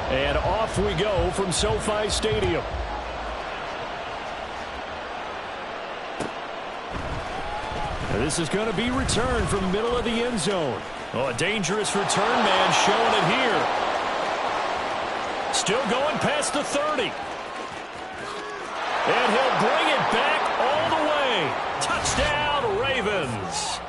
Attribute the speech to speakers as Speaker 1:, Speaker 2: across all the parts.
Speaker 1: And off we go from SoFi Stadium. This is going to be returned from the middle of the end zone. Oh, a dangerous return man showing it here. Still going past the 30. And he'll bring it back all the way. Touchdown, Ravens.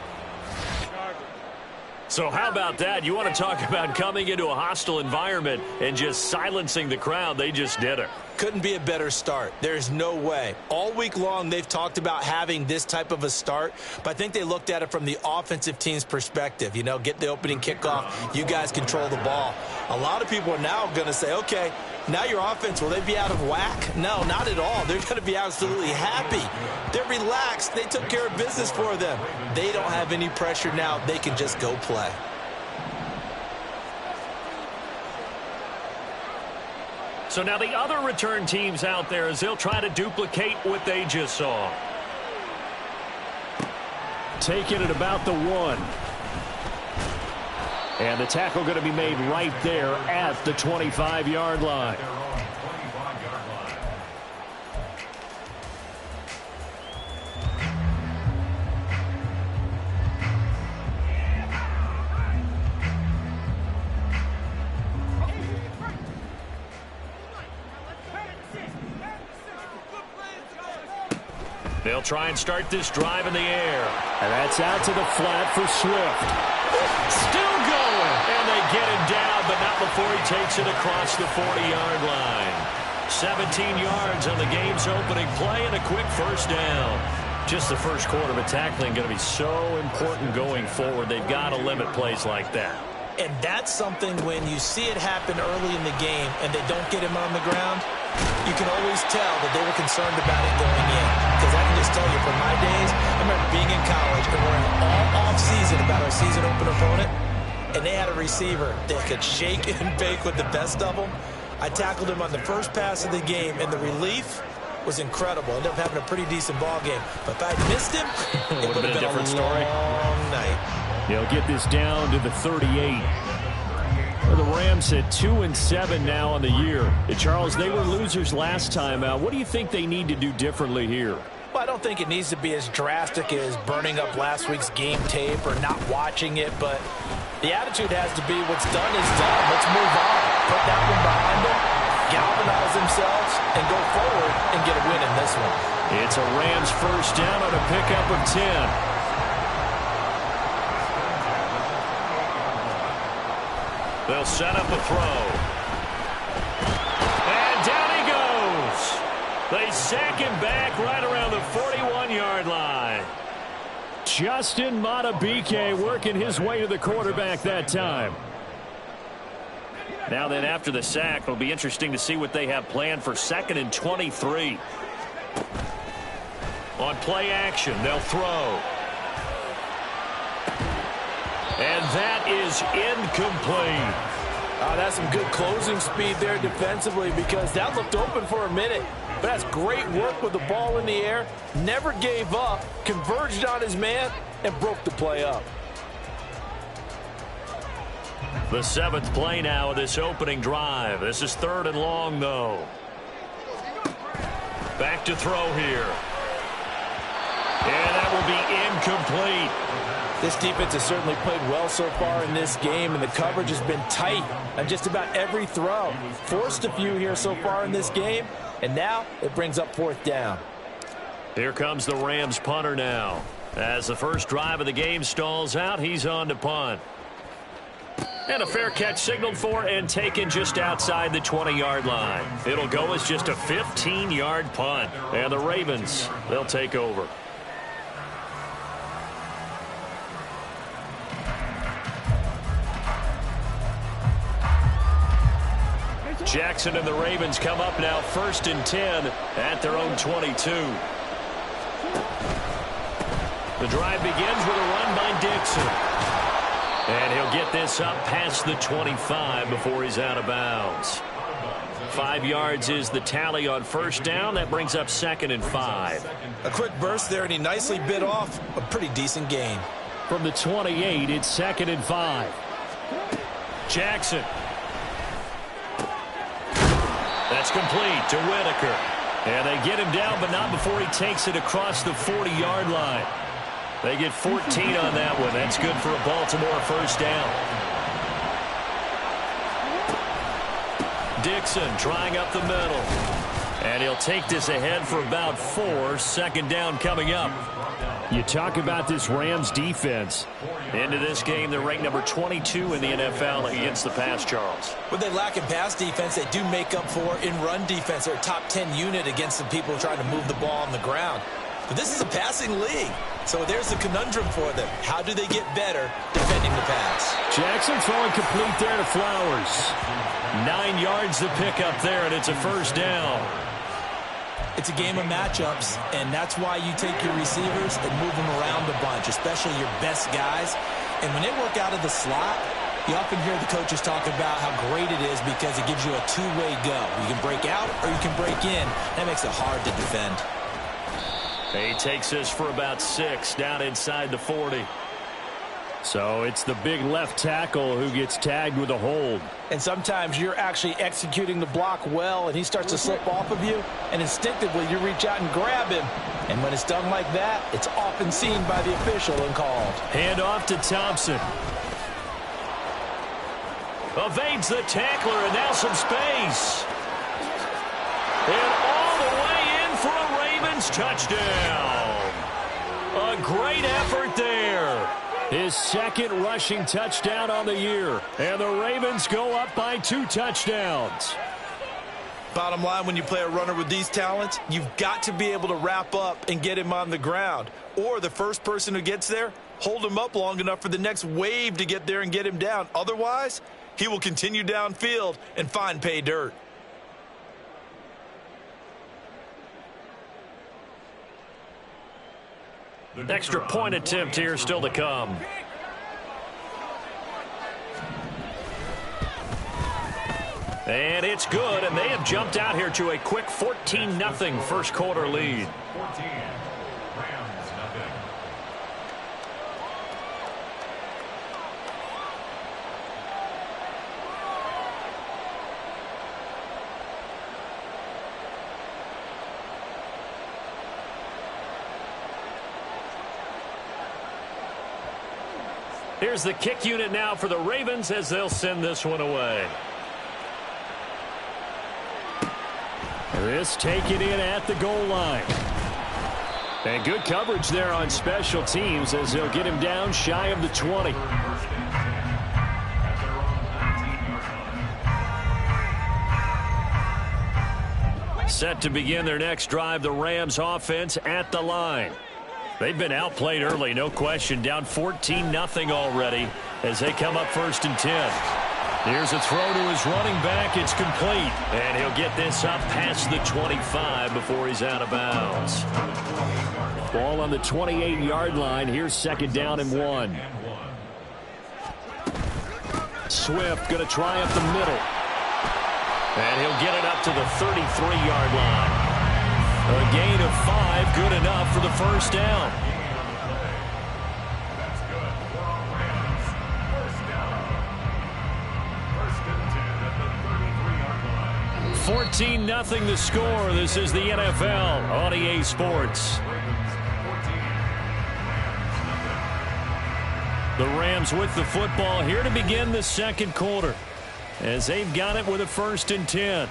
Speaker 1: So how about that? You want to talk about coming into a hostile environment and just silencing the crowd. They just did it.
Speaker 2: Couldn't be a better start. There's no way. All week long, they've talked about having this type of a start, but I think they looked at it from the offensive team's perspective. You know, get the opening kickoff. You guys control the ball. A lot of people are now going to say, okay, now your offense, will they be out of whack? No, not at all. They're going to be absolutely happy. They're relaxed. They took care of business for them. They don't have any pressure now. They can just go play.
Speaker 1: So now the other return teams out there as they'll try to duplicate what they just saw. Taking it about the 1. And the tackle going to be made right there at the 25-yard line. They'll try and start this drive in the air. And that's out to the flat for Swift. Still going. And they get him down, but not before he takes it across the 40-yard line. 17 yards on the game's opening play and a quick first down. Just the first quarter, but tackling going to be so important going forward. They've got to limit plays like that.
Speaker 2: And that's something when you see it happen early in the game and they don't get him on the ground, you can always tell that they were concerned about it going in. Because I can just tell you from my days, I remember being in college and worrying all off-season about our season opener opponent, and they had a receiver that could shake and bake with the best of them. I tackled him on the first pass of the game, and the relief was incredible. Ended up having a pretty decent ball game. But if I had missed him, it would have been a different story. Long night.
Speaker 1: They'll get this down to the 38. The Rams at 2-7 now on the year. Charles, they were losers last time out. What do you think they need to do differently here?
Speaker 2: Well, I don't think it needs to be as drastic as burning up last week's game tape or not watching it, but the attitude has to be what's done is done. Let's move on. Put that one behind them, galvanize themselves, and go forward and get a win in this one.
Speaker 1: It's a Rams first down on a pickup of 10. They'll set up a throw. And down he goes. They sack him back right around the 41-yard line. Justin Madubuike working his way to the quarterback that time. Now then, after the sack, it'll be interesting to see what they have planned for 2nd and 23. On play action, they'll throw. And that is incomplete.
Speaker 2: That's some good closing speed there defensively because that looked open for a minute. But that's great work with the ball in the air. Never gave up, converged on his man, and broke the play up.
Speaker 1: The 7th play now of this opening drive. This is 3rd and long, though. Back to throw here. And that will be incomplete.
Speaker 2: This defense has certainly played well so far in this game, and the coverage has been tight on just about every throw. Forced a few here so far in this game, and now it brings up 4th down.
Speaker 1: Here comes the Rams punter now. As the first drive of the game stalls out, he's on to punt. And a fair catch signaled for and taken just outside the 20-yard line. It'll go as just a 15-yard punt. And the Ravens, they'll take over. Jackson and the Ravens come up now 1st and 10 at their own 22. The drive begins with a run by Dixon. And he'll get this up past the 25 before he's out of bounds. 5 yards is the tally on first down. That brings up 2nd and 5.
Speaker 2: A quick burst there, and he nicely bit off a pretty decent gain.
Speaker 1: From the 28, it's 2nd and 5. Jackson. That's complete to Whitaker. And they get him down, but not before he takes it across the 40-yard line. They get 14 on that one. That's good for a Baltimore first down. Dixon trying up the middle. And he'll take this ahead for about 4. Second down coming up. You talk about this Rams defense. Into this game, they're ranked number 22 in the NFL against the pass, Charles.
Speaker 2: What they lack in pass defense, they do make up for in run defense. They're a top 10 unit against the people trying to move the ball on the ground. But this is a passing league. So there's the conundrum for them. How do they get better defending the pass?
Speaker 1: Jackson throwing complete there to Flowers. 9 yards to pick up there, and it's a first down.
Speaker 2: It's a game of matchups, and that's why you take your receivers and move them around a bunch, especially your best guys. And when they work out of the slot, you often hear the coaches talk about how great it is because it gives you a two-way go. You can break out or you can break in. That makes it hard to defend.
Speaker 1: He takes this for about 6 down inside the 40. So it's the big left tackle who gets tagged with a hold.
Speaker 2: And sometimes you're actually executing the block well, and he starts to slip off of you, and instinctively you reach out and grab him. And when it's done like that, it's often seen by the official and called.
Speaker 1: Hand off to Thompson. Evades the tackler, and now some space. And all the way in for a Ravens touchdown. A great effort there. His second rushing touchdown on the year. And the Ravens go up by 2 touchdowns.
Speaker 2: Bottom line, when you play a runner with these talents, you've got to be able to wrap up and get him on the ground. Or the first person who gets there, hold him up long enough for the next wave to get there and get him down. Otherwise, he will continue downfield and find pay dirt.
Speaker 1: Extra point attempt here still to come. And it's good, and they have jumped out here to a quick 14-0 first quarter lead. Here's the kick unit now for the Ravens as they'll send this one away. This taken in at the goal line. And good coverage there on special teams as they'll get him down shy of the 20. Set to begin their next drive, the Rams offense at the line. They've been outplayed early, no question. Down 14-0 already as they come up 1st and 10. Here's a throw to his running back. It's complete. And he'll get this up past the 25 before he's out of bounds. Ball on the 28-yard line. Here's 2nd down and 1. Swift going to try up the middle. And he'll get it up to the 33-yard line. A gain of 5, good enough for the first down. 14-0 the score. This is the NFL on EA Sports. The Rams with the football here to begin the second quarter as they've got it with a 1st and 10.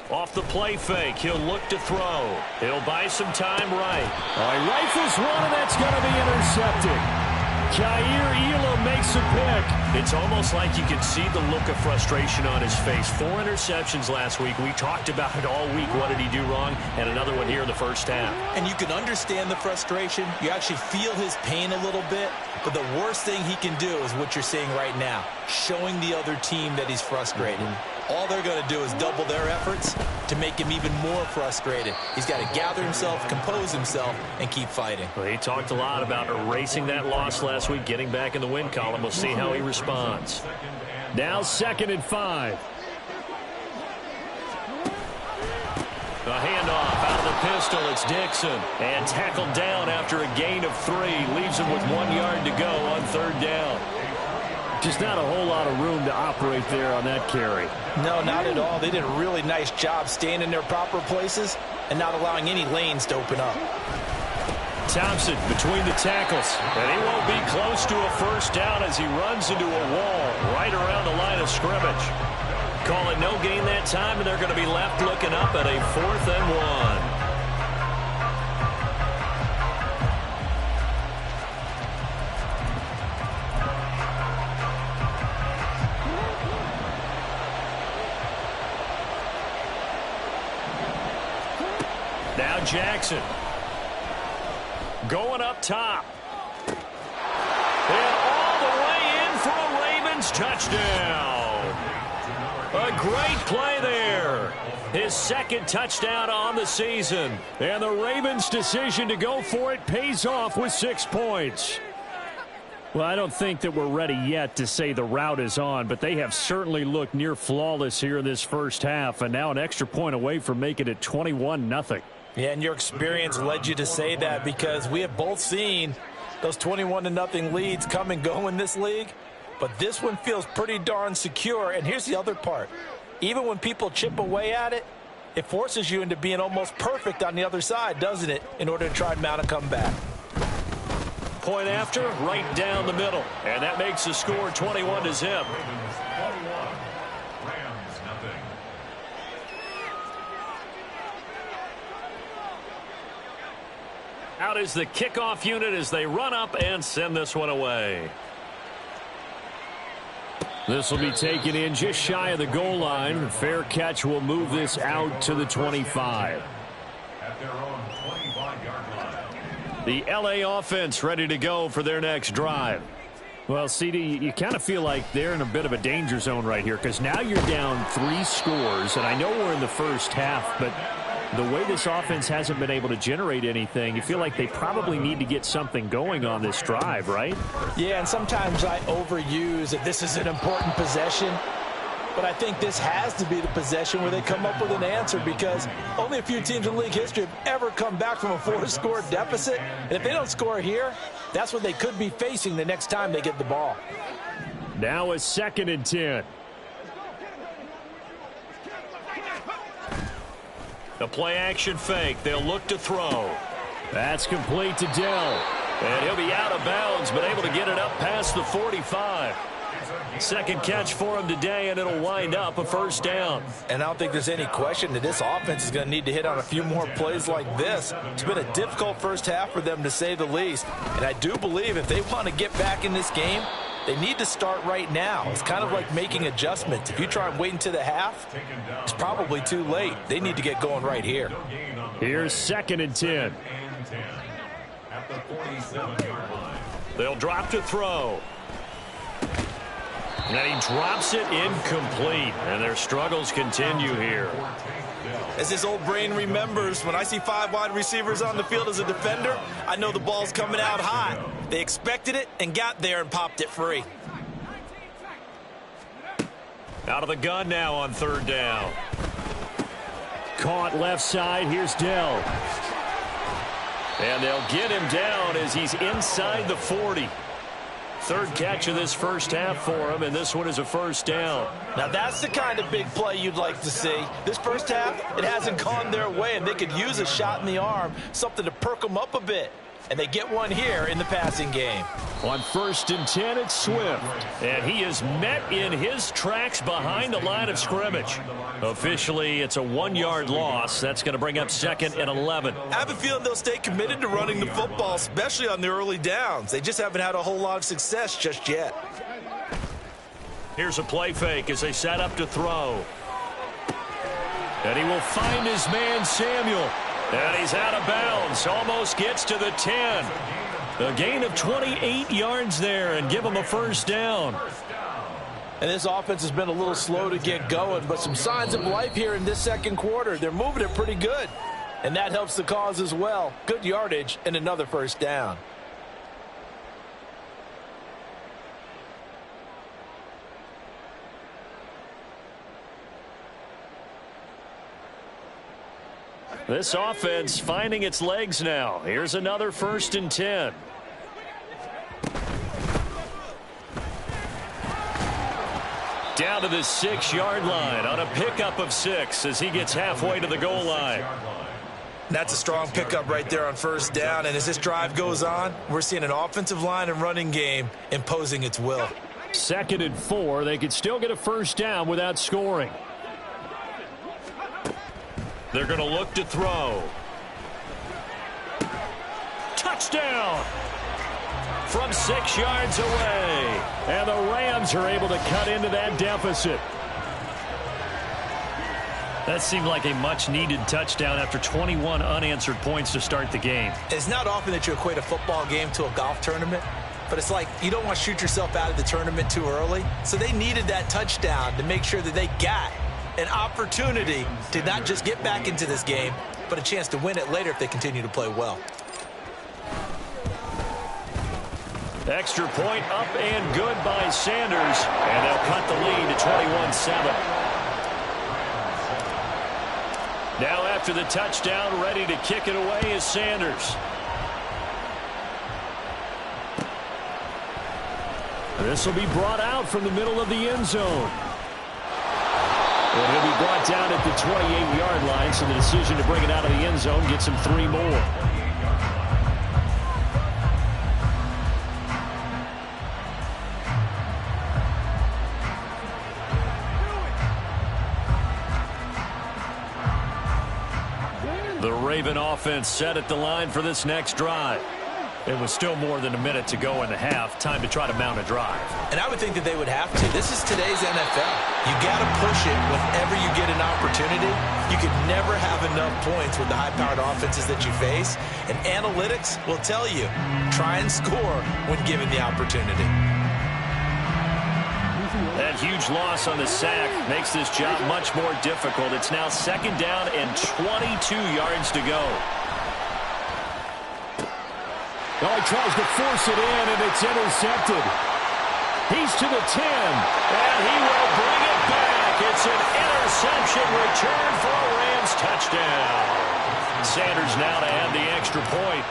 Speaker 1: Off the play fake, he'll look to throw. He'll buy some time right. He rifles one, and that's going to be intercepted. Jair Elam makes a pick. It's almost like you can see the look of frustration on his face. 4 interceptions last week. We talked about it all week. What did he do wrong? And another one here in the first half.
Speaker 2: And you can understand the frustration. You actually feel his pain a little bit. But the worst thing he can do is what you're seeing right now, showing the other team that he's frustrated. All they're going to do is double their efforts to make him even more frustrated. He's got to gather himself, compose himself, and keep fighting.
Speaker 1: Well, he talked a lot about erasing that loss last week, getting back in the win column. We'll see how he responds. Now 2nd and 5. The handoff pistol. It's Dixon. And tackled down after a gain of 3. Leaves him with 1 yard to go on 3rd down.
Speaker 3: Just not a whole lot of room to operate there on that carry.
Speaker 2: No, not at all. They did a really nice job staying in their proper places and not allowing any lanes to open up.
Speaker 1: Thompson between the tackles. And he won't be close to a first down as he runs into a wall right around the line of scrimmage. Call it no gain that time, and they're going to be left looking up at a 4th and 1. Now Jackson. Going up top. And all the way in for a Ravens touchdown. A great play there. His 2nd touchdown on the season. And the Ravens' decision to go for it pays off with 6 points.
Speaker 3: Well, I don't think that we're ready yet to say the route is on, but they have certainly looked near flawless here in this first half, and now an extra point away from making it 21-0.
Speaker 2: Yeah, and your experience led you to say that because we have both seen those 21-0 leads come and go in this league. But this one feels pretty darn secure. And here's the other part. Even when people chip away at it, it forces you into being almost perfect on the other side, doesn't it, in order to try and mount a comeback.
Speaker 1: Point after, right down the middle. And that makes the score 21-0. Out is the kickoff unit as they run up and send this one away.
Speaker 3: This will be taken in just shy of the goal line. The fair catch will move this out to the 25.
Speaker 4: At their own 25-yard line.
Speaker 1: The LA offense ready to go for their next drive.
Speaker 3: Well, CD, you kind of feel like they're in a bit of a danger zone right here because now you're down 3 scores, and I know we're in the first half, but the way this offense hasn't been able to generate anything, you feel like they probably need to get something going on this drive, right?
Speaker 2: Yeah, and sometimes I overuse that this is an important possession. But I think this has to be the possession where they come up with an answer because only a few teams in league history have ever come back from a 4-score deficit. And if they don't score here, that's what they could be facing the next time they get the ball.
Speaker 3: Now a 2nd and 10.
Speaker 1: The play action fake. They'll look to throw.
Speaker 3: That's complete to Dell.
Speaker 1: And he'll be out of bounds, but able to get it up past the 45. 2nd catch for him today, and it'll wind up a first down.
Speaker 2: And I don't think there's any question that this offense is going to need to hit on a few more plays like this. It's been a difficult first half for them, to say the least. And I do believe if they want to get back in this game, they need to start right now. It's kind of like making adjustments. If you try and wait until the half, it's probably too late. They need to get going right here.
Speaker 3: Here's 2nd and 10.
Speaker 4: At the 47-yard line.
Speaker 1: They'll drop to throw. And he drops it incomplete. And their struggles continue here.
Speaker 2: As his old brain remembers, when I see 5 wide receivers on the field as a defender, I know the ball's coming out hot. They expected it and got there and popped it free.
Speaker 1: Out of the gun now on 3rd down.
Speaker 3: Caught left side. Here's Dell.
Speaker 1: And they'll get him down as he's inside the 40. 3rd catch of this first half for him, and this one is a first down.
Speaker 2: Now that's the kind of big play you'd like to see. This first half, it hasn't gone their way, and they could use a shot in the arm, something to perk them up a bit. And they get one here in the passing game.
Speaker 1: On 1st and 10, it's Swift. And he is met in his tracks behind the line of scrimmage. Officially, it's a 1-yard loss. That's going to bring up 2nd and 11.
Speaker 2: I have a feeling they'll stay committed to running the football, especially on the early downs. They just haven't had a whole lot of success just yet.
Speaker 1: Here's a play fake as they set up to throw. And he will find his man, Samuel. And he's out of bounds. Almost gets to the 10. A gain of 28 yards there and give him a first down.
Speaker 2: And this offense has been a little slow to get going, but some signs of life here in this 2nd quarter. They're moving it pretty good. And that helps the cause as well. Good yardage and another first down.
Speaker 1: This offense finding its legs now. Here's another 1st and 10. Down to the 6-yard line on a pickup of 6 as he gets halfway to the goal line.
Speaker 2: That's a strong pickup right there on 1st down. And as this drive goes on, we're seeing an offensive line and running game imposing its will.
Speaker 3: 2nd and 4. They could still get a 1st down without scoring.
Speaker 1: They're going to look to throw. Touchdown! From 6 yards away.
Speaker 3: And the Rams are able to cut into that deficit.
Speaker 1: That seemed like a much-needed touchdown after 21 unanswered points to start the game.
Speaker 2: It's not often that you equate a football game to a golf tournament, but it's like you don't want to shoot yourself out of the tournament too early. So they needed that touchdown to make sure that they got an opportunity to not just get back into this game, but a chance to win it later if they continue to play well.
Speaker 1: Extra point up and good by Sanders, and they'll cut the lead to 21-7. Now after the touchdown, ready to kick it away is Sanders.
Speaker 3: This will be brought out from the middle of the end zone. And he'll be brought down at the 28-yard line, so the decision to bring it out of the end zone gets him 3 more.
Speaker 1: The Raven offense set at the line for this next drive.
Speaker 3: It was still more than a minute to go in the half. Time to try to mount a drive.
Speaker 2: And I would think that they would have to. This is today's NFL. You got to push it whenever you get an opportunity. You can never have enough points with the high-powered offenses that you face. And analytics will tell you, try and score when given the opportunity.
Speaker 1: That huge loss on the sack makes this job much more difficult. It's now 2nd down and 22 yards to go.
Speaker 3: Oh, he tries to force it in, and it's intercepted. He's to the 10.
Speaker 1: And he will bring it back. It's an interception return for a Rams touchdown. Sanders now to add the extra point.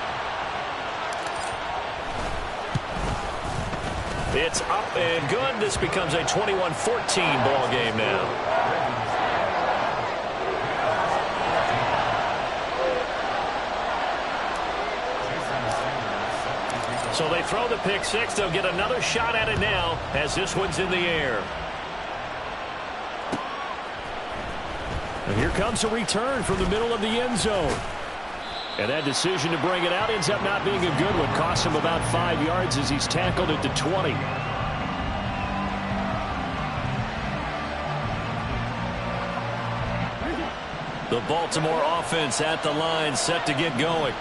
Speaker 1: It's up and good. This becomes a 21-14 ball game now. So they throw the pick 6. They'll get another shot at it now as this one's in the air.
Speaker 3: And here comes a return from the middle of the end zone. And that decision to bring it out ends up not being a good one. Costs him about 5 yards as he's tackled at the 20.
Speaker 1: The Baltimore offense at the line, set to get going.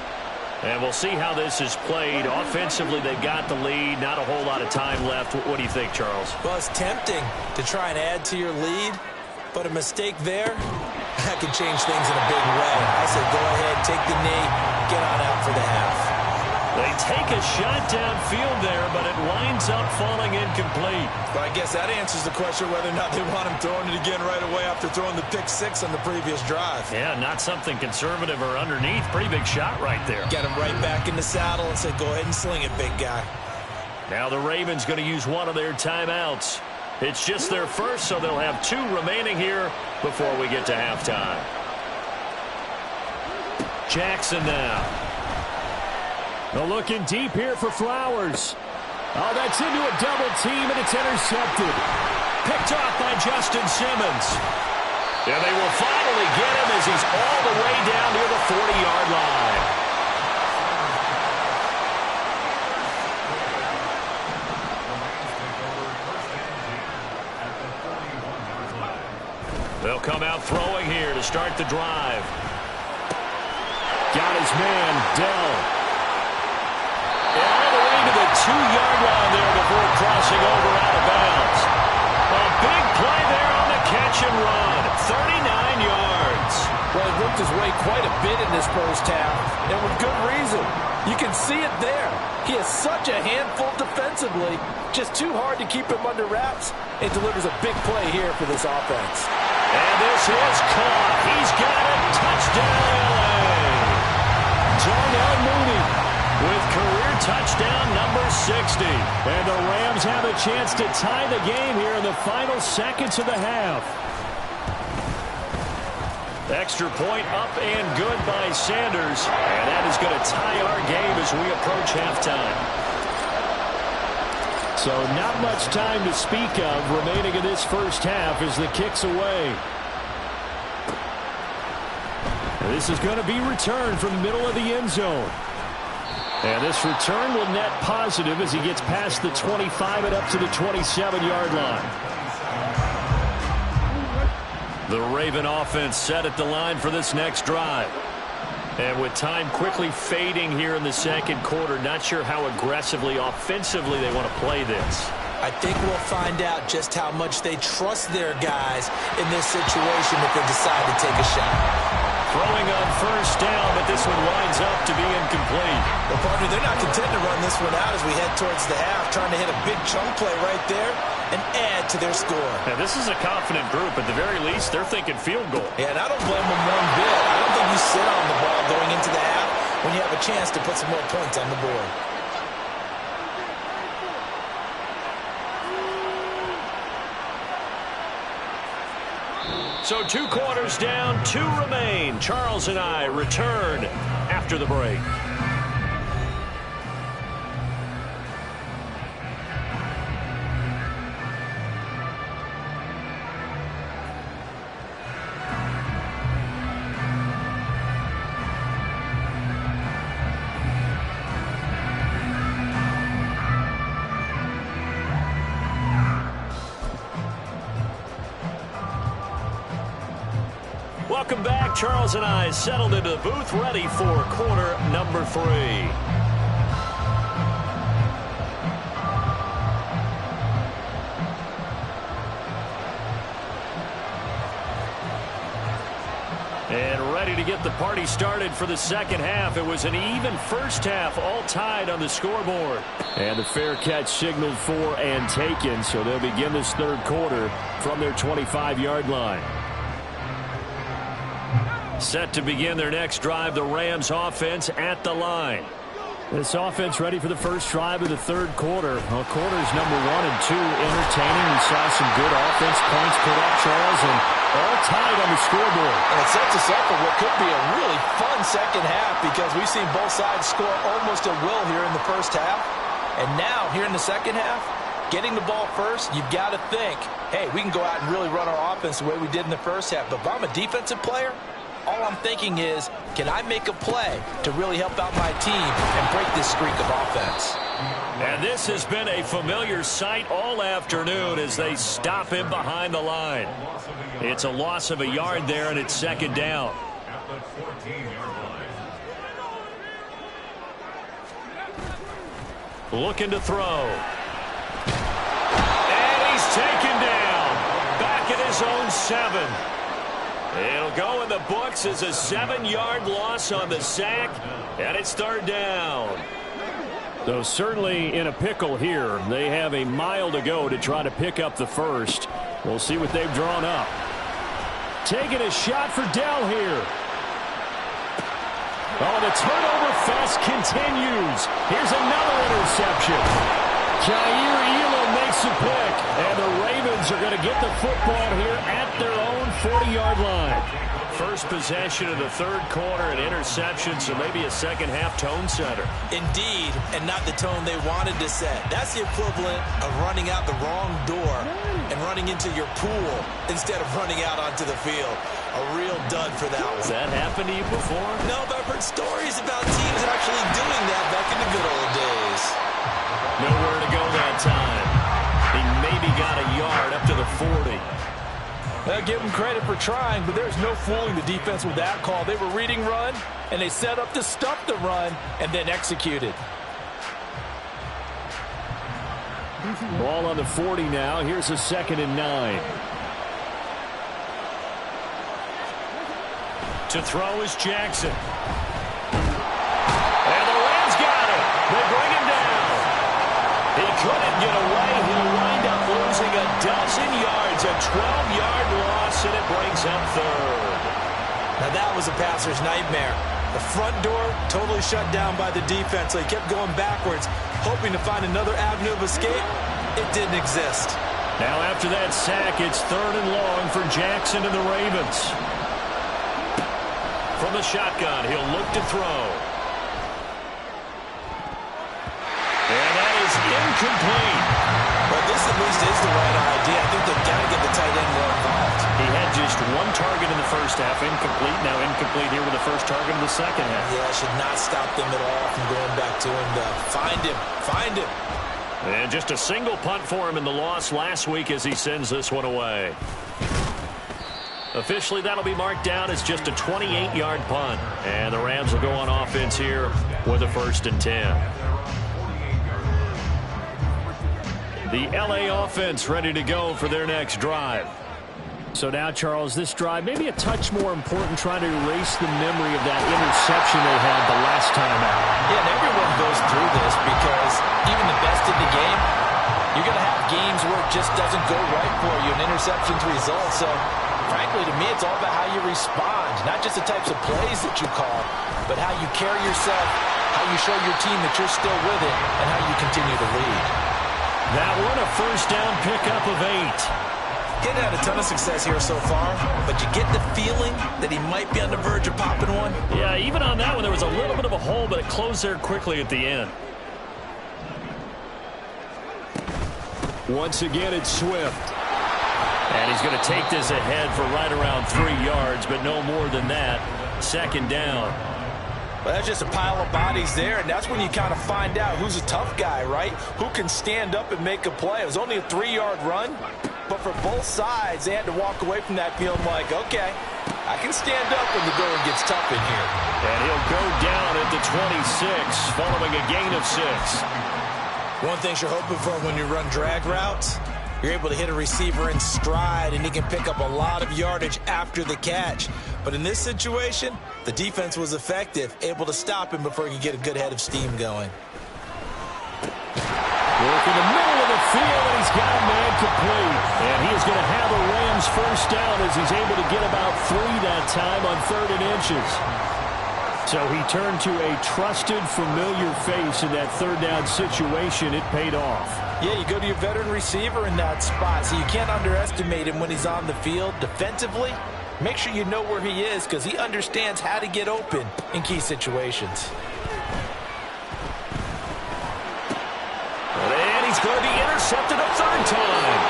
Speaker 1: And we'll see how this is played. Offensively, they've got the lead. Not a whole lot of time left. What do you think, Charles?
Speaker 2: Well, it's tempting to try and add to your lead, but a mistake there, that could change things in a big way. I said go ahead, take the knee, get on out for the half.
Speaker 1: They take a shot downfield there, but it winds up falling incomplete.
Speaker 2: But I guess that answers the question whether or not they want him throwing it again right away after throwing the pick 6 on the previous drive.
Speaker 1: Yeah, not something conservative or underneath. Pretty big shot right there.
Speaker 2: Get him right back in the saddle and say, go ahead and sling it, big guy.
Speaker 1: Now the Ravens going to use one of their timeouts. It's just their first, so they'll have 2 remaining here before we get to halftime. Jackson now.
Speaker 3: They're looking deep here for Flowers. Oh, that's into a double team, and it's intercepted.
Speaker 1: Picked off by Justin Simmons. And they will finally get him as he's all the way down near the 40-yard line. They'll come out throwing here to start the drive.
Speaker 3: Got his man, Dell.
Speaker 1: All the way to the 2-yard line there before crossing over out of bounds. A big play there on the catch and run. 39 yards.
Speaker 5: Well, he worked his way quite a bit in this first half, and with good reason. You can see it there. He is such a handful defensively, just too hard to keep him under wraps, and delivers a big play here for this offense.
Speaker 1: And this is caught. He's got it. Touchdown, LA. Darnell Mooney with career touchdown number 60. And the Rams have a chance to tie the game here in the final seconds of the half. Extra point up and good by Sanders. And that is going to tie our game as we approach halftime. So not much time to speak of remaining in this first half as the kick's away. This is going to be returned from the middle of the end zone. And this return will net positive as he gets past the 25 and up to the 27-yard line. The Raven offense set at the line for this next drive. And with time quickly fading here in the second quarter, not sure how aggressively, offensively they want to play this.
Speaker 2: I think we'll find out just how much they trust their guys in this situation if they decide to take a shot.
Speaker 1: Throwing on first down, but this one winds up to be incomplete.
Speaker 2: Well, partner, they're not content to run this one out as we head towards the half, trying to hit a big chunk play right there and add to their score.
Speaker 1: Now, this is a confident group. At the very least, they're thinking field goal.
Speaker 2: Yeah, and I don't blame them one bit. I don't think you sit on the ball going into the half when you have a chance to put some more points on the board.
Speaker 1: So 2 quarters down, 2 remain. Charles and I return after the break. Welcome back. Charles and I settled into the booth, ready for quarter number 3. And ready to get the party started for the second half. It was an even first half, all tied on the scoreboard. And the fair catch signaled for and taken, so they'll begin this third quarter from their 25-yard line. Set to begin their next drive, the Rams offense at the line. This offense ready for the first drive of the third quarter. Well, quarters number 1 and 2 entertaining. We saw some good offense points put up, Charles, and all tied on the scoreboard.
Speaker 2: And it sets us up for what could be a really fun second half because we've seen both sides score almost at will here in the first half. And now, here in the second half, getting the ball first, you've got to think, hey, we can go out and really run our offense the way we did in the first half. But if I'm a defensive player, all I'm thinking is, can I make a play to really help out my team and break this streak of offense?
Speaker 1: And this has been a familiar sight all afternoon as they stop him behind the line. It's a loss of a yard there, and it's second down.
Speaker 4: At the 14-yard line.
Speaker 1: Looking to throw. And he's taken down. Back at his own 7. It'll go in the books as a 7-yard loss on the sack, and it's third down. So certainly in a pickle here. They have a mile to go to try to pick up the first. We'll see what they've drawn up. Taking a shot for Dell here. Oh, the turnover fest continues. Here's another interception. Jair Elam makes a pick, and the Ravens are going to get the football here at their own 40-yard line. First possession of the third quarter, an interception, so maybe a second-half tone setter.
Speaker 2: Indeed, and not the tone they wanted to set. That's the equivalent of running out the wrong door and running into your pool instead of running out onto the field. A real dud for that one.
Speaker 1: Has that happened to you before?
Speaker 2: No, but I've heard stories about teams actually doing that back in the good old days.
Speaker 1: Nowhere to go that time. He maybe got a yard up to the 40.
Speaker 5: Well, give them credit for trying, but there's no fooling the defense with that call. They were reading run, and they set up to stop the run and then executed.
Speaker 1: Ball on the 40 now. Here's a 2nd and 9. To throw is Jackson. And the Rams got it. They bring him down. He couldn't get away. He'll wind up losing a dozen yards, a 12-yard loss, and it brings up third.
Speaker 2: Now that was a passer's nightmare. The front door totally shut down by the defense, so he kept going backwards, hoping to find another avenue of escape. It didn't exist.
Speaker 3: Now after that sack, it's 3rd and long for Jackson and the Ravens. From the shotgun, he'll look to throw. And that is incomplete.
Speaker 2: Well, this at least is the right idea. I think they've got to get the tight end more involved.
Speaker 3: He had just 1 target in the first half, incomplete. Now incomplete here with the first target in the second half.
Speaker 2: Yeah, should not stop them at all from going back to him. Find him. Find him.
Speaker 3: And just a single punt for him in the loss last week as he sends this one away. Officially, that'll be marked down as just a 28-yard punt. And the Rams will go on offense here with a 1st and 10. The L.A. offense ready to go for their next drive. So now, Charles, this drive maybe a touch more important, trying to erase the memory of that interception they had the last time out.
Speaker 2: Yeah, and everyone goes through this because even the best in the game, you're going to have games where it just doesn't go right for you, and interceptions result. So, frankly, to me, it's all about how you respond, not just the types of plays that you call, but how you carry yourself, how you show your team that you're still with it, and how you continue to lead.
Speaker 3: That one, a 1st down pickup of 8.
Speaker 2: Getting had a ton of success here so far, but you get the feeling that he might be on the verge of popping one.
Speaker 3: Yeah, even on that one, there was a little bit of a hole, but it closed there quickly at the end. Once again, it's Swift. And he's going to take this ahead for right around 3 yards, but no more than that. 2nd down.
Speaker 2: Well, that's just a pile of bodies there, and that's when you kind of find out who's a tough guy, right? Who can stand up and make a play. It was only a 3-yard run, but for both sides, they had to walk away from that feeling like, okay, I can stand up when the going gets tough in here.
Speaker 3: And he'll go down at the 26, following a gain of 6.
Speaker 2: One thing you're hoping for when you run drag routes, you're able to hit a receiver in stride, and he can pick up a lot of yardage after the catch. But in this situation, the defense was effective, able to stop him before he could get a good head of steam going.
Speaker 3: Work in the middle of the field, and he's got a man complete. And he is going to have a Rams 1st down as he's able to get about 3 that time on 3rd and inches. So he turned to a trusted, familiar face in that 3rd down situation. It paid off.
Speaker 2: Yeah, you go to your veteran receiver in that spot, so you can't underestimate him when he's on the field. Defensively, make sure you know where he is because he understands how to get open in key situations.
Speaker 3: And he's going to be intercepted a 3rd time.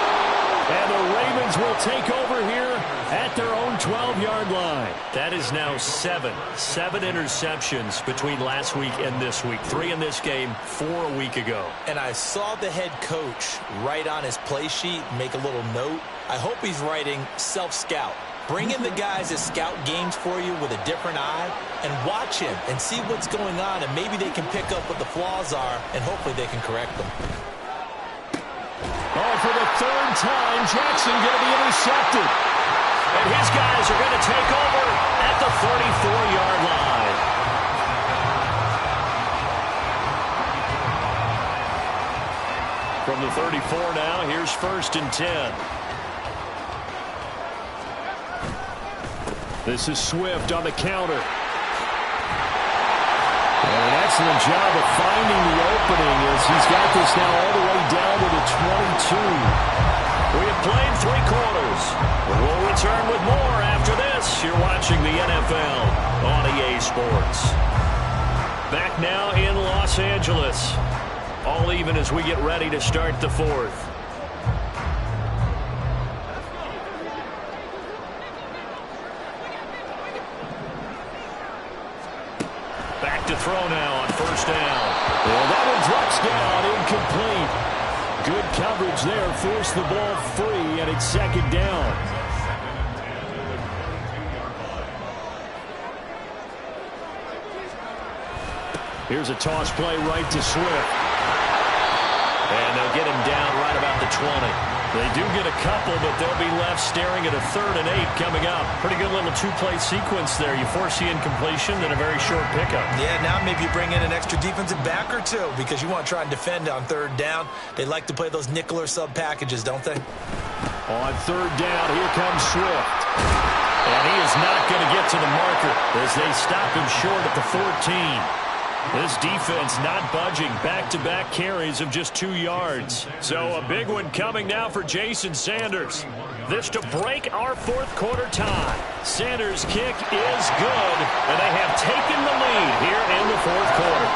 Speaker 3: And the Ravens will take over here at their own 12-yard line. That is now 7 interceptions between last week and this week. 3 in this game, 4 a week ago.
Speaker 2: And I saw the head coach write on his play sheet, make a little note. I hope he's writing self-scout. Bring in the guys that scout games for you with a different eye and watch him and see what's going on, and maybe they can pick up what the flaws are, and hopefully they can correct them.
Speaker 3: Oh, for the 3rd time, Jackson going to be intercepted. And his guys are going to take over at the 34-yard line. From the 34 now, here's 1st and 10. This is Swift on the counter. And an excellent job of finding the opening as he's got this now all the way down to the 22. We have played 3 quarters. We'll return with more after this. You're watching the NFL on EA Sports. Back now in Los Angeles. All even as we get ready to start the 4th. Back to throw now on 1st down. Well, that one drops down, incomplete. Good coverage there, forced the ball free, and it's 2nd down. Here's a toss play right to Swift. And they'll get him down right about the 20. They do get a couple, but they'll be left staring at a 3rd and 8 coming up. Pretty good little 2-play sequence there. You force the incompletion, then a very short pickup.
Speaker 2: Yeah, now maybe you bring in an extra defensive back or 2 because you want to try and defend on 3rd down. They like to play those nickel or sub packages, don't they?
Speaker 3: On 3rd down, here comes Swift. And he is not going to get
Speaker 1: out to the marker as they stop him short at the 14. This defense not budging. Back-to-back carries of just 2 yards. So a big one coming now for Jason Sanders. This to break our fourth quarter tie. Sanders' kick is good, and they have taken the lead here in the fourth quarter.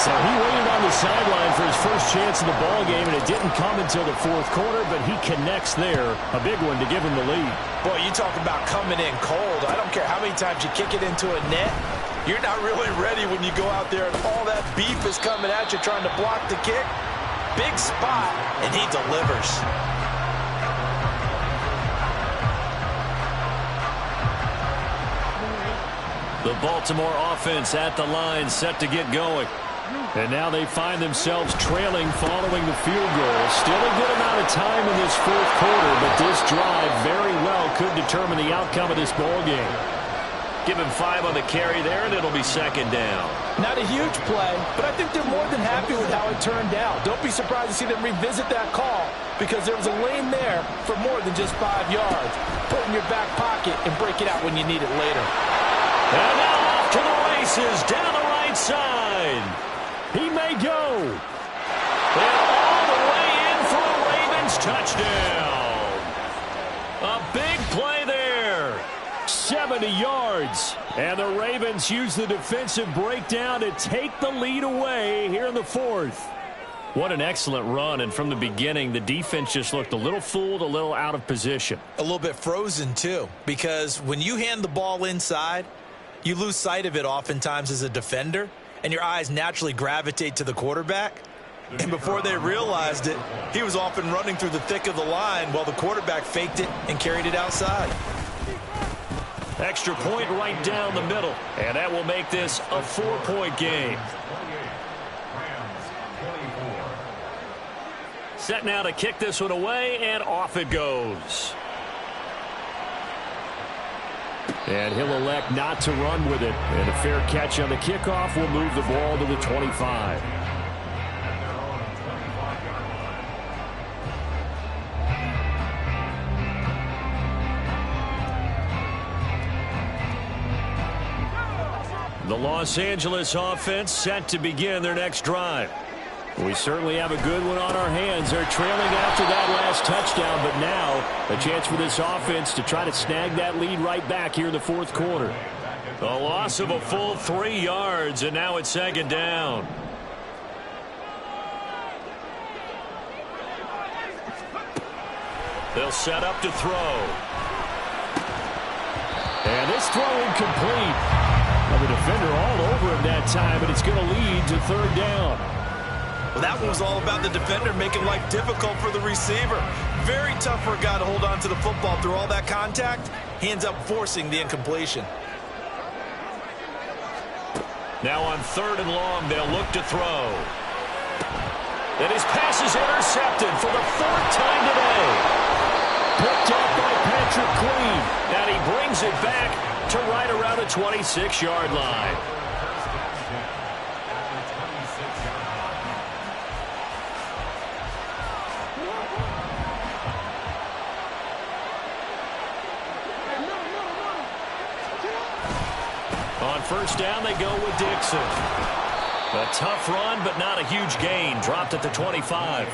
Speaker 3: So he waited on the sideline for his first chance in the ball game, and it didn't come until the fourth quarter, but he connects there. A big one to give him the lead.
Speaker 2: Boy, you talk about coming in cold. I don't care how many times you kick it into a net. You're not really ready when you go out there and all that beef is coming at you trying to block the kick. Big spot, and he delivers.
Speaker 1: The Baltimore offense at the line, set to get going.
Speaker 3: And now they find themselves trailing following the field goal. Still a good amount of time in this fourth quarter, but this drive very well could determine the outcome of this ball game.
Speaker 1: Give him 5 on the carry there, and it'll be second down.
Speaker 2: Not a huge play, but I think they're more than happy with how it turned out. Don't be surprised to see them revisit that call because there was a lane there for more than just 5 yards. Put it in your back pocket and break it out when you need it later.
Speaker 1: And now off to the races down the right side.
Speaker 3: He may go.
Speaker 1: And all the way in for a Ravens touchdown. A big play there.
Speaker 3: 70 yards. And the Ravens use the defensive breakdown to take the lead away here in the fourth.
Speaker 1: What an excellent run. And from the beginning, the defense just looked a little fooled, a little out of position.
Speaker 2: A little bit frozen, too, because when you hand the ball inside, you lose sight of it oftentimes as a defender, and your eyes naturally gravitate to the quarterback. And before they realized it, he was off and running through the thick of the line while the quarterback faked it and carried it outside.
Speaker 1: Extra point right down the middle. And that will make this a 4-point game. Set now to kick this one away, and off it goes.
Speaker 3: And he'll elect not to run with it. And a fair catch on the kickoff will move the ball to the 25.
Speaker 1: The Los Angeles offense set to begin their next drive.
Speaker 3: We certainly have a good one on our hands. They're trailing after that last touchdown, but now a chance for this offense to try to snag that lead right back here in the fourth quarter.
Speaker 1: A loss of a full 3 yards, and now it's second down. They'll set up to throw.
Speaker 3: And this throw incomplete. Well, the defender all over him that time, but it's going to lead to third down.
Speaker 2: Well, that one was all about the defender making life difficult for the receiver. Very tough for a guy to hold on to the football through all that contact. He ends up forcing the incompletion.
Speaker 1: Now on 3rd and long, they'll look to throw. And his pass is intercepted for the 4th time today.
Speaker 3: Picked up by Patrick Queen.
Speaker 1: And he brings it back to right around the 26-yard line. On 1st down, they go with Dixon. A tough run, but not a huge gain. Dropped at the 25.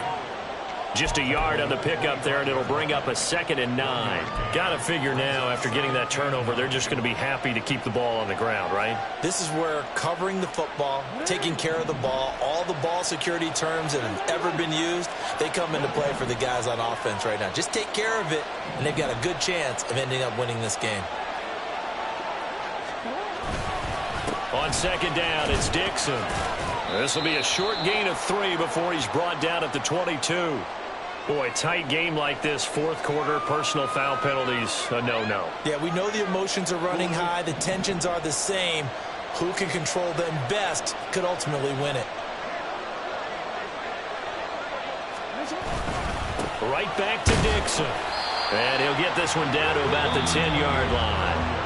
Speaker 1: Just a yard on the pickup there, and it'll bring up a 2nd and 9. Got to figure now, after getting that turnover, they're just going to be happy to keep the ball on the ground, right?
Speaker 2: This is where covering the football, taking care of the ball, all the ball security terms that have ever been used, they come into play for the guys on offense right now. Just take care of it, and they've got a good chance of ending up winning this game.
Speaker 1: On 2nd down, it's Dixon. This will be a short gain of 3 before he's brought down at the 22. Boy, tight game like this, 4th quarter, personal foul penalties, a no-no.
Speaker 2: Yeah, we know the emotions are running high. The tensions are the same. Who can control them best could ultimately win it.
Speaker 1: Right back to Dixon. And he'll get this one down to about the 10-yard line.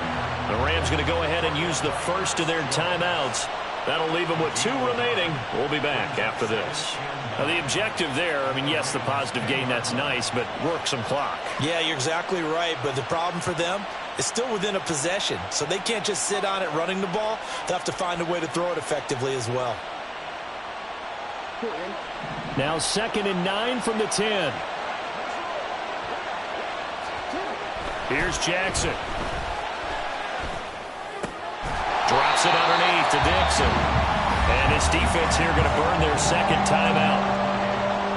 Speaker 1: The Rams going to go ahead and use the first of their timeouts. That'll leave them with 2 remaining. We'll be back after this. Now, the objective there, I mean, yes, the positive gain, that's nice, but work some clock.
Speaker 2: Yeah, you're exactly right. But the problem for them, is still within a possession, so they can't just sit on it running the ball. They'll have to find a way to throw it effectively as well.
Speaker 3: Now 2nd and 9 from the 10. Here's Jackson. Drops it underneath to Dixon. And his defense here going to burn their 2nd timeout.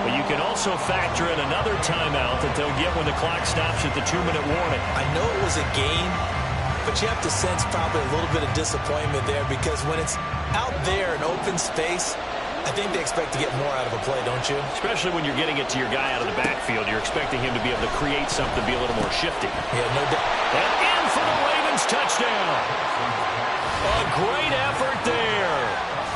Speaker 3: But you can also factor in another timeout that they'll get when the clock stops at the 2-minute warning.
Speaker 2: I know it was a gain, but you have to sense probably a little bit of disappointment there because when it's out there in open space, I think they expect to get more out of a play, don't you?
Speaker 3: Especially when you're getting it to your guy out of the backfield. You're expecting him to be able to create something, be a little more shifty.
Speaker 2: Yeah, no doubt.
Speaker 3: And in for the Ravens touchdown. A great effort there.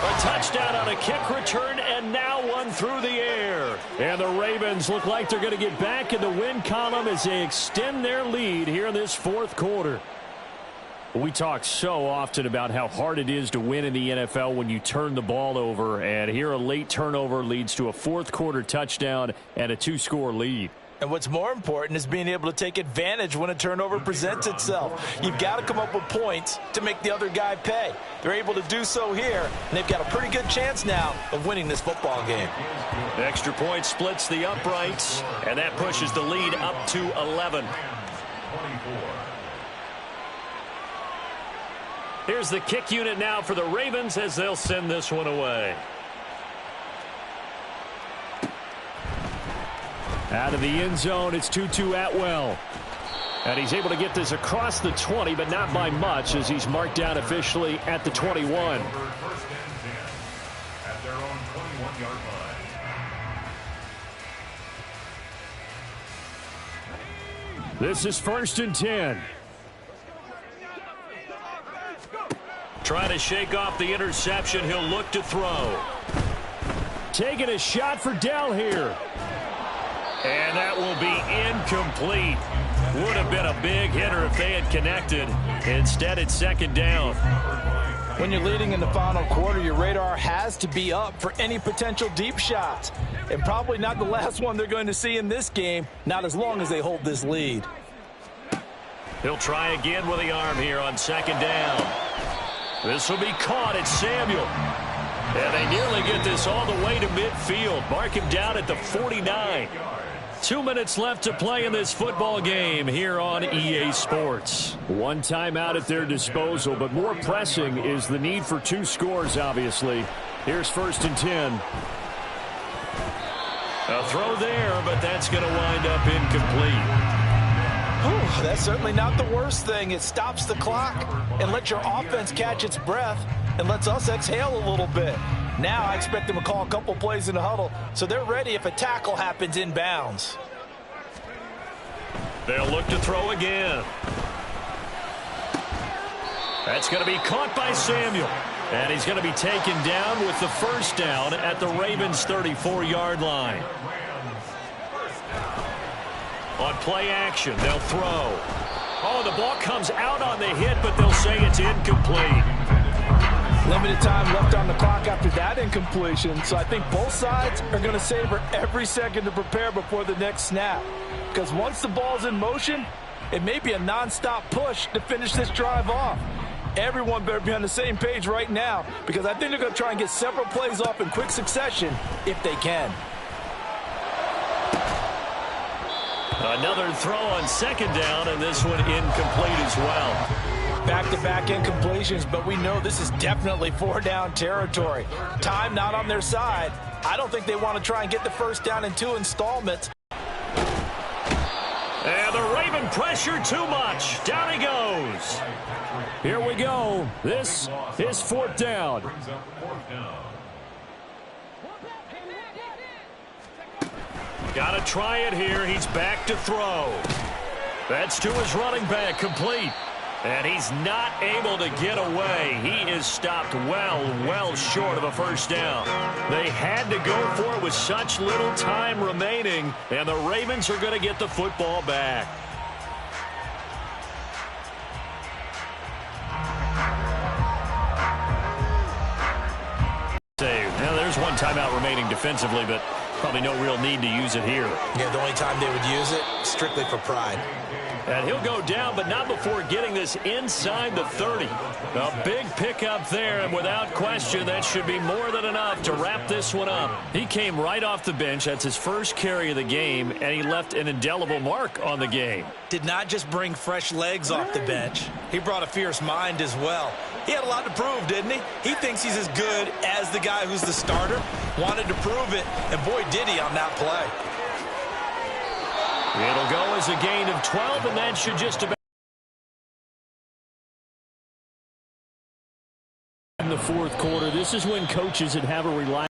Speaker 3: A touchdown on a kick return, and now one through the air. And the Ravens look like they're going to get back in the win column as they extend their lead here in this 4th quarter. We talk so often about how hard it is to win in the NFL when you turn the ball over, and here a late turnover leads to a 4th quarter touchdown and a 2-score lead.
Speaker 2: And what's more important is being able to take advantage when a turnover presents itself. You've got to come up with points to make the other guy pay. They're able to do so here, and they've got a pretty good chance now of winning this football game.
Speaker 3: The extra point splits the uprights, and that pushes the lead up to 11. Here's the kick unit now for the Ravens as they'll send this one away. Out of the end zone, it's 2-2 Atwell. And he's able to get this across the 20, but not by much as he's marked down officially at the 21.
Speaker 4: At their own 21-yard line.
Speaker 3: This is 1st and 10. Trying to shake off the interception. He'll look to throw. Taking a shot for Dell here. And that will be incomplete. Would have been a big hitter if they had connected. Instead, it's 2nd down.
Speaker 5: When you're leading in the final quarter, your radar has to be up for any potential deep shots. And probably not the last one they're going to see in this game, not as long as they hold this lead.
Speaker 3: He'll try again with the arm here on 2nd down. This will be caught. It's Samuel. And they nearly get this all the way to midfield. Mark him down at the 49. 2 minutes left to play in this football game here on EA Sports. One timeout at their disposal, but more pressing is the need for 2 scores, obviously. Here's 1st and 10. A throw there, but that's going to wind up incomplete.
Speaker 2: Whew, that's certainly not the worst thing. It stops the clock and lets your offense catch its breath and lets us exhale a little bit. Now I expect them to call a couple plays in the huddle so they're ready if a tackle happens inbounds.
Speaker 3: They'll look to throw again. That's going to be caught by Samuel. And he's going to be taken down with the 1st down at the Ravens' 34-yard line. On play action, they'll throw. Oh, the ball comes out on the hit, but they'll say it's incomplete.
Speaker 5: Limited time left on the clock after that incompletion, so I think both sides are going to savor every second to prepare before the next snap. Because once the ball's in motion, it may be a nonstop push to finish this drive off. Everyone better be on the same page right now because I think they're going to try and get several plays off in quick succession if they can.
Speaker 3: Another throw on 2nd down, and this one incomplete as well.
Speaker 2: Back-to-back incompletions, but we know this is definitely 4-down territory. Time not on their side. I don't think they want to try and get the 1st down in 2 installments.
Speaker 3: And the Raven pressure too much. Down he goes. Here we go. This is 4th down. Got to try it here. He's back to throw. That's to his running back, complete. And he's not able to get away. He is stopped well short of a 1st down. They had to go for it with such little time remaining, and the Ravens are going to get the football back. Now, there's one timeout remaining defensively, but Probably no real need to use it here.
Speaker 2: Yeah, the only time they would use it, strictly for pride.
Speaker 1: And he'll go down, but not before getting this inside the 30. A big pickup there, and without question, that should be more than enough to wrap this one up.
Speaker 3: He came right off the bench. That's his first carry of the game, and he left an indelible mark on the game.
Speaker 2: Did not just bring fresh legs off the bench. He brought a fierce mind as well. He had a lot to prove, didn't he? He thinks he's as good as the guy who's the starter. Wanted to prove it, and boy, did he on that play.
Speaker 1: It'll go as a gain of 12, and that should just about...
Speaker 3: In the fourth quarter, this is when coaches that have a reliable